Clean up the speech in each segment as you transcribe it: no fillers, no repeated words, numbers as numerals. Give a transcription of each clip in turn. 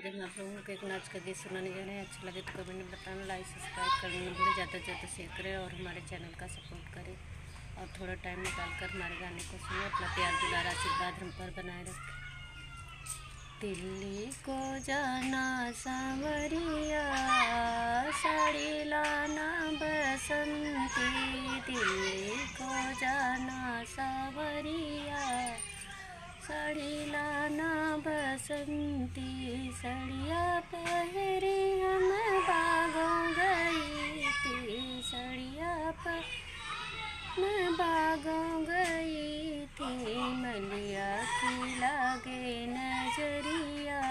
आज हम आप लोगों को एक नाच का गीत सुनाने जा रहे हैं। अच्छा लगे तो कमेंट में बताना, लाइक सब्सक्राइब करना ना भूलें। ज़्यादा से ज़्यादा शेयर करें और हमारे चैनल का सपोर्ट करें और थोड़ा टाइम निकाल कर हमारे गाने को सुने। अपना प्यार दुलार आशीर्वाद हम पर बनाए रखें। दिल्ली को जाना सांवरिया, साड़ी लाना बसंती। दिल्ली को जाना सांवरिया, साड़ी लाना बसंती। सड़िया पहरी हम बागों गई थी, सड़िया पर मैं बागों गई थी। मलिया की लागे नजरिया,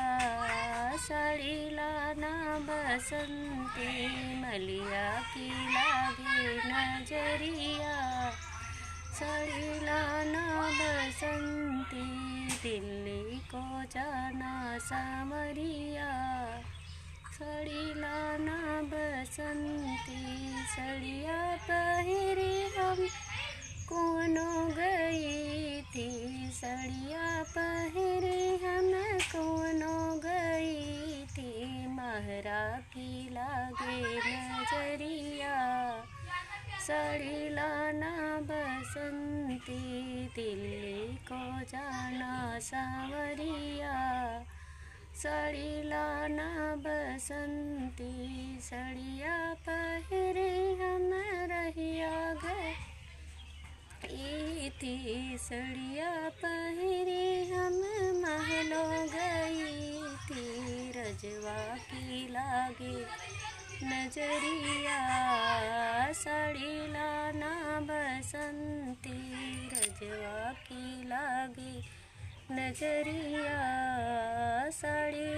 साड़ी लाना बसंती। मलिया की लागे नजरिया, साड़ी लाना बसंती। दिल्ली को जाना सांवरिया, साड़ी लाना बसंती। सड़िया पहरी हम कोनो गई थी, सड़िया पहरी हम कोनो गई थी। महरा की लागे नजरिया, साड़ी लाना बसंती। दिल्ली को जाना सांवरिया, साड़ी लाना बसंती। सड़िया पहरे हम रहिया गई थी, सड़िया पहरे हम महलों गई थी। रजवा की लागे नजरिया, साड़ी लाना बसंती। रजवा की लागे नजरिया, साड़ी